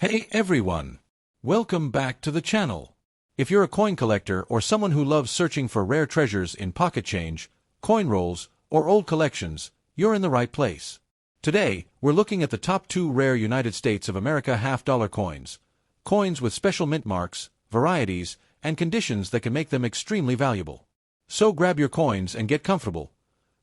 Hey everyone! Welcome back to the channel. If you're a coin collector or someone who loves searching for rare treasures in pocket change, coin rolls, or old collections, you're in the right place. Today, we're looking at the top 2 rare United States of America half-dollar coins. Coins with special mint marks, varieties, and conditions that can make them extremely valuable. So grab your coins and get comfortable.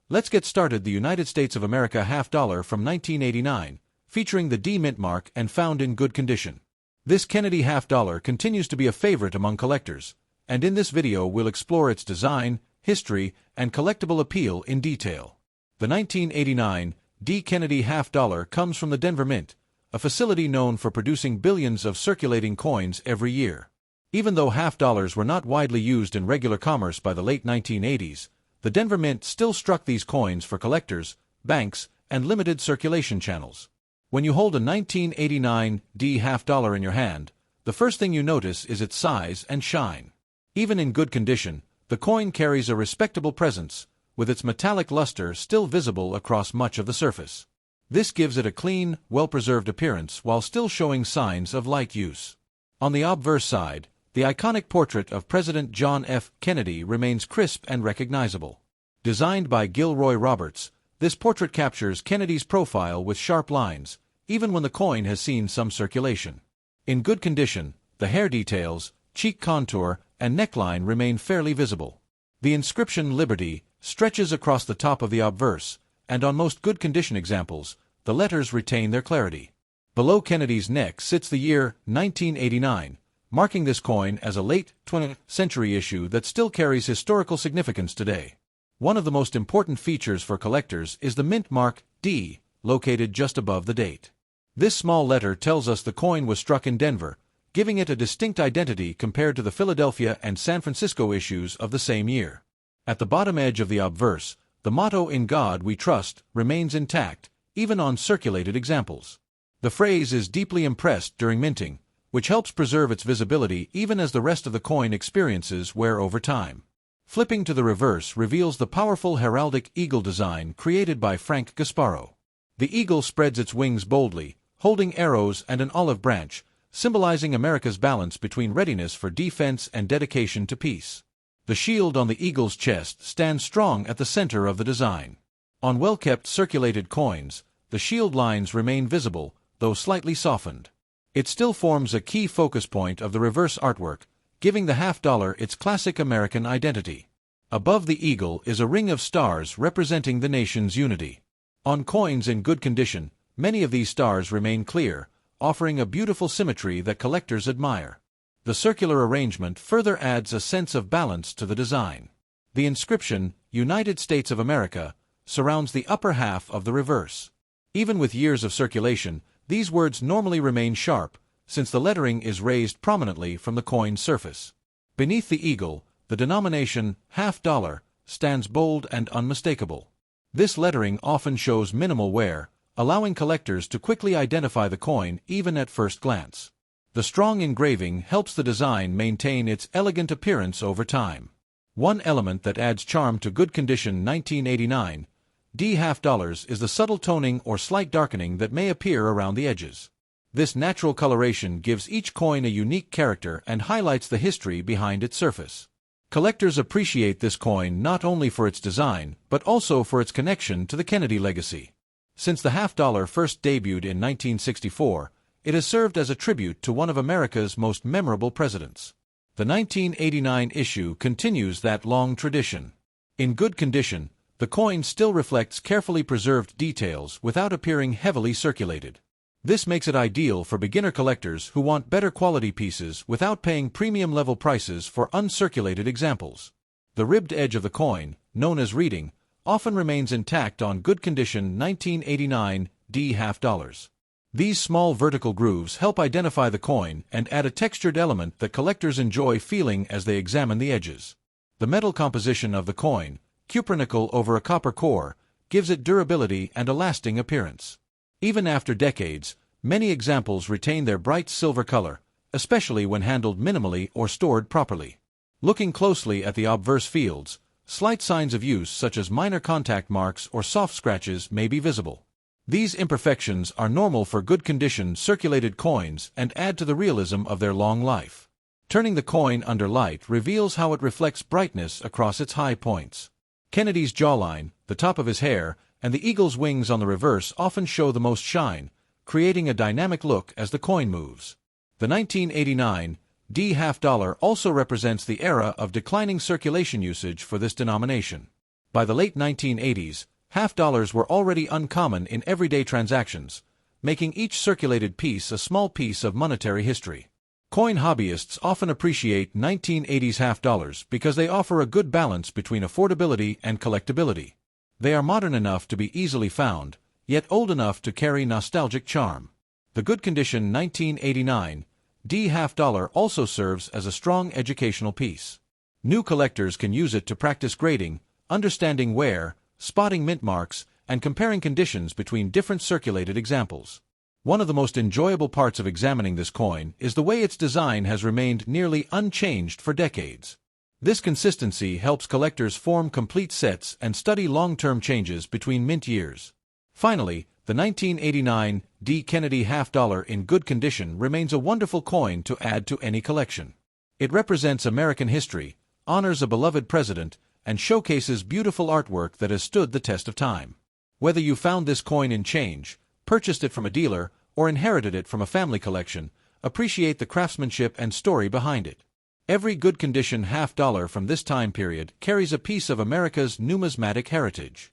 Let's get started. The United States of America half-dollar from 1989, featuring the D mint mark and found in good condition. This Kennedy half-dollar continues to be a favorite among collectors, and in this video we'll explore its design, history, and collectible appeal in detail. The 1989 D Kennedy half-dollar comes from the Denver Mint, a facility known for producing billions of circulating coins every year. Even though half-dollars were not widely used in regular commerce by the late 1980s, the Denver Mint still struck these coins for collectors, banks, and limited circulation channels. When you hold a 1989 D half-dollar in your hand, the first thing you notice is its size and shine. Even in good condition, the coin carries a respectable presence, with its metallic luster still visible across much of the surface. This gives it a clean, well-preserved appearance while still showing signs of light use. On the obverse side, the iconic portrait of President John F. Kennedy remains crisp and recognizable. Designed by Gilroy Roberts, this portrait captures Kennedy's profile with sharp lines, even when the coin has seen some circulation. In good condition, the hair details, cheek contour, and neckline remain fairly visible. The inscription Liberty stretches across the top of the obverse, and on most good condition examples, the letters retain their clarity. Below Kennedy's neck sits the year 1989, marking this coin as a late 20th century issue that still carries historical significance today. One of the most important features for collectors is the mint mark D, located just above the date. This small letter tells us the coin was struck in Denver, giving it a distinct identity compared to the Philadelphia and San Francisco issues of the same year. At the bottom edge of the obverse, the motto "In God We Trust" remains intact, even on circulated examples. The phrase is deeply impressed during minting, which helps preserve its visibility even as the rest of the coin experiences wear over time. Flipping to the reverse reveals the powerful heraldic eagle design created by Frank Gasparo. The eagle spreads its wings boldly, holding arrows and an olive branch, symbolizing America's balance between readiness for defense and dedication to peace. The shield on the eagle's chest stands strong at the center of the design. On well-kept circulated coins, the shield lines remain visible, though slightly softened. It still forms a key focus point of the reverse artwork, giving the half-dollar its classic American identity. Above the eagle is a ring of stars representing the nation's unity. On coins in good condition, many of these stars remain clear, offering a beautiful symmetry that collectors admire. The circular arrangement further adds a sense of balance to the design. The inscription, United States of America, surrounds the upper half of the reverse. Even with years of circulation, these words normally remain sharp, since the lettering is raised prominently from the coin's surface. Beneath the eagle, the denomination half-dollar stands bold and unmistakable. This lettering often shows minimal wear, allowing collectors to quickly identify the coin even at first glance. The strong engraving helps the design maintain its elegant appearance over time. One element that adds charm to good condition 1989 D half-dollars is the subtle toning or slight darkening that may appear around the edges. This natural coloration gives each coin a unique character and highlights the history behind its surface. Collectors appreciate this coin not only for its design, but also for its connection to the Kennedy legacy. Since the half-dollar first debuted in 1964, it has served as a tribute to one of America's most memorable presidents. The 1989 issue continues that long tradition. In good condition, the coin still reflects carefully preserved details without appearing heavily circulated. This makes it ideal for beginner collectors who want better quality pieces without paying premium-level prices for uncirculated examples. The ribbed edge of the coin, known as reeding, often remains intact on good condition 1989 D half-dollars. These small vertical grooves help identify the coin and add a textured element that collectors enjoy feeling as they examine the edges. The metal composition of the coin, cupronickel over a copper core, gives it durability and a lasting appearance. Even after decades, many examples retain their bright silver color, especially when handled minimally or stored properly. Looking closely at the obverse fields, slight signs of use such as minor contact marks or soft scratches may be visible. These imperfections are normal for good-condition circulated coins and add to the realism of their long life. Turning the coin under light reveals how it reflects brightness across its high points. Kennedy's jawline, the top of his hair, and the eagle's wings on the reverse often show the most shine, creating a dynamic look as the coin moves. The 1989 D half-dollar also represents the era of declining circulation usage for this denomination. By the late 1980s, half-dollars were already uncommon in everyday transactions, making each circulated piece a small piece of monetary history. Coin hobbyists often appreciate 1980s half-dollars because they offer a good balance between affordability and collectability. They are modern enough to be easily found, yet old enough to carry nostalgic charm. The good-condition 1989 D half-dollar also serves as a strong educational piece. New collectors can use it to practice grading, understanding wear, spotting mint marks, and comparing conditions between different circulated examples. One of the most enjoyable parts of examining this coin is the way its design has remained nearly unchanged for decades. This consistency helps collectors form complete sets and study long-term changes between mint years. Finally, the 1989 D Kennedy half-dollar in good condition remains a wonderful coin to add to any collection. It represents American history, honors a beloved president, and showcases beautiful artwork that has stood the test of time. Whether you found this coin in change, purchased it from a dealer, or inherited it from a family collection, appreciate the craftsmanship and story behind it. Every good-condition half-dollar from this time period carries a piece of America's numismatic heritage.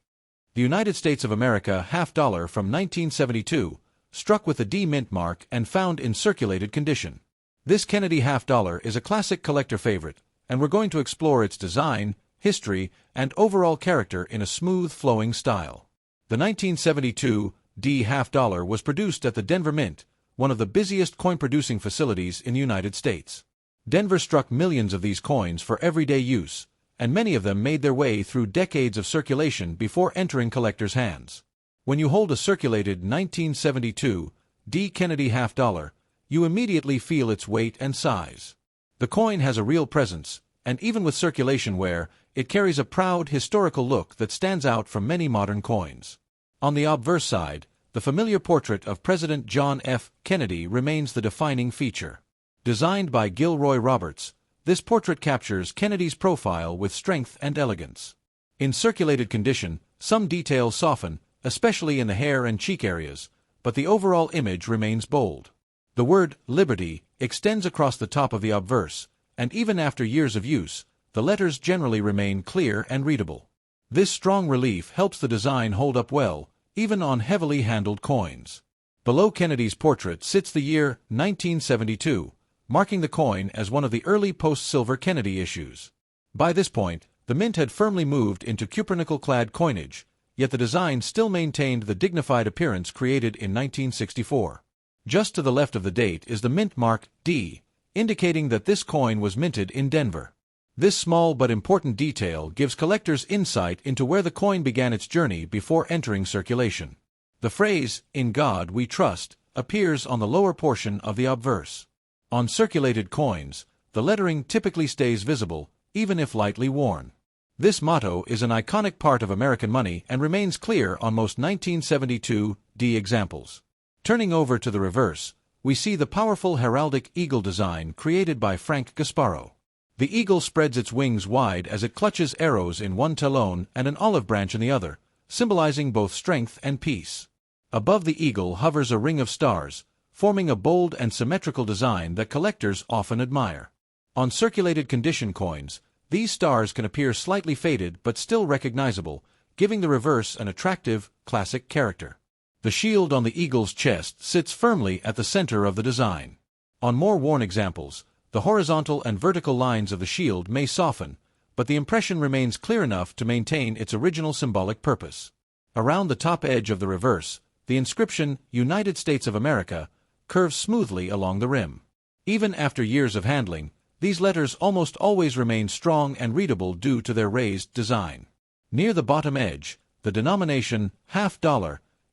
The United States of America half-dollar from 1972, struck with a D mint mark and found in circulated condition. This Kennedy half-dollar is a classic collector favorite, and we're going to explore its design, history, and overall character in a smooth, flowing style. The 1972 D half-dollar was produced at the Denver Mint, one of the busiest coin-producing facilities in the United States. Denver struck millions of these coins for everyday use, and many of them made their way through decades of circulation before entering collectors' hands. When you hold a circulated 1972 D Kennedy half-dollar, you immediately feel its weight and size. The coin has a real presence, and even with circulation wear, it carries a proud, historical look that stands out from many modern coins. On the obverse side, the familiar portrait of President John F. Kennedy remains the defining feature. Designed by Gilroy Roberts, this portrait captures Kennedy's profile with strength and elegance. In circulated condition, some details soften, especially in the hair and cheek areas, but the overall image remains bold. The word Liberty extends across the top of the obverse, and even after years of use, the letters generally remain clear and readable. This strong relief helps the design hold up well, even on heavily handled coins. Below Kennedy's portrait sits the year 1972, marking the coin as one of the early post-silver Kennedy issues. By this point, the mint had firmly moved into cupronickel-clad coinage, yet the design still maintained the dignified appearance created in 1964. Just to the left of the date is the mint mark D, indicating that this coin was minted in Denver. This small but important detail gives collectors insight into where the coin began its journey before entering circulation. The phrase, "In God We Trust," appears on the lower portion of the obverse. On circulated coins, the lettering typically stays visible, even if lightly worn. This motto is an iconic part of American money and remains clear on most 1972 D examples. Turning over to the reverse, we see the powerful heraldic eagle design created by Frank Gasparo. The eagle spreads its wings wide as it clutches arrows in one talon and an olive branch in the other, symbolizing both strength and peace. Above the eagle hovers a ring of stars, forming a bold and symmetrical design that collectors often admire. On circulated condition coins, these stars can appear slightly faded but still recognizable, giving the reverse an attractive, classic character. The shield on the eagle's chest sits firmly at the center of the design. On more worn examples, the horizontal and vertical lines of the shield may soften, but the impression remains clear enough to maintain its original symbolic purpose. Around the top edge of the reverse, the inscription, United States of America, curves smoothly along the rim. Even after years of handling, these letters almost always remain strong and readable due to their raised design. Near the bottom edge, the denomination $half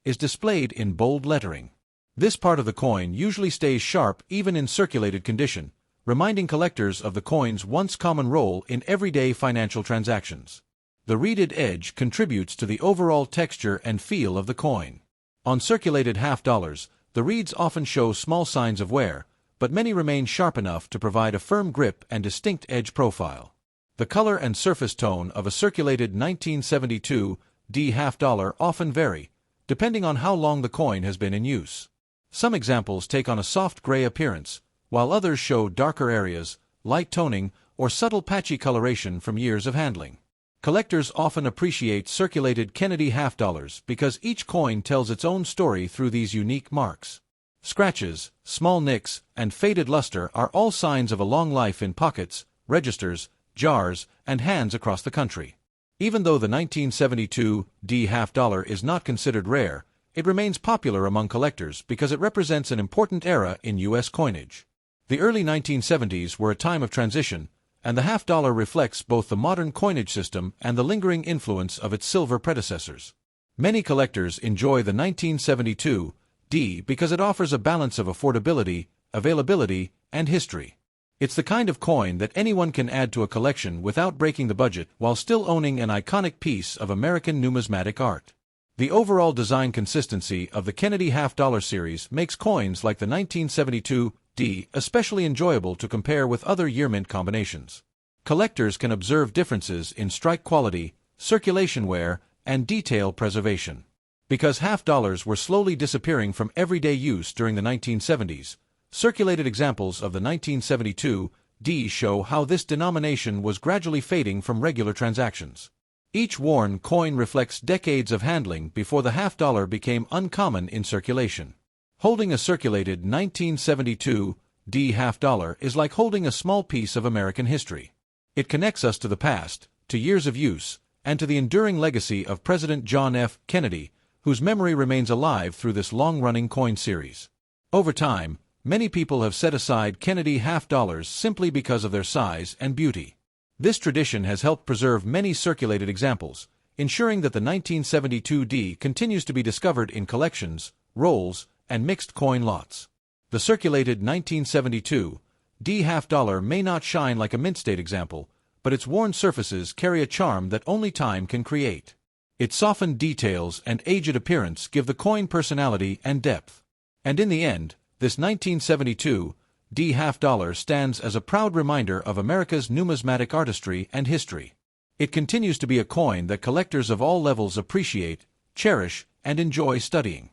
is displayed in bold lettering. This part of the coin usually stays sharp even in circulated condition, reminding collectors of the coin's once common role in everyday financial transactions. The reeded edge contributes to the overall texture and feel of the coin. On circulated half-dollars, the reeds often show small signs of wear, but many remain sharp enough to provide a firm grip and distinct edge profile. The color and surface tone of a circulated 1972 D half-dollar often vary, depending on how long the coin has been in use. Some examples take on a soft gray appearance, while others show darker areas, light toning, or subtle patchy coloration from years of handling. Collectors often appreciate circulated Kennedy half-dollars because each coin tells its own story through these unique marks. Scratches, small nicks, and faded luster are all signs of a long life in pockets, registers, jars, and hands across the country. Even though the 1972 D half-dollar is not considered rare, it remains popular among collectors because it represents an important era in U.S. coinage. The early 1970s were a time of transition, and the half-dollar reflects both the modern coinage system and the lingering influence of its silver predecessors. Many collectors enjoy the 1972 D because it offers a balance of affordability, availability, and history. It's the kind of coin that anyone can add to a collection without breaking the budget while still owning an iconic piece of American numismatic art. The overall design consistency of the Kennedy half-dollar series makes coins like the 1972 D especially enjoyable to compare with other year mint combinations. Collectors can observe differences in strike quality, circulation wear, and detail preservation. Because half-dollars were slowly disappearing from everyday use during the 1970s, circulated examples of the 1972 D show how this denomination was gradually fading from regular transactions. Each worn coin reflects decades of handling before the half-dollar became uncommon in circulation. Holding a circulated 1972 D half-dollar is like holding a small piece of American history. It connects us to the past, to years of use, and to the enduring legacy of President John F. Kennedy, whose memory remains alive through this long-running coin series. Over time, many people have set aside Kennedy half-dollars simply because of their size and beauty. This tradition has helped preserve many circulated examples, ensuring that the 1972 D continues to be discovered in collections, rolls, and mixed coin lots. The circulated 1972 D half-dollar may not shine like a mint state example, but its worn surfaces carry a charm that only time can create. Its softened details and aged appearance give the coin personality and depth. And in the end, this 1972 D half-dollar stands as a proud reminder of America's numismatic artistry and history. It continues to be a coin that collectors of all levels appreciate, cherish, and enjoy studying.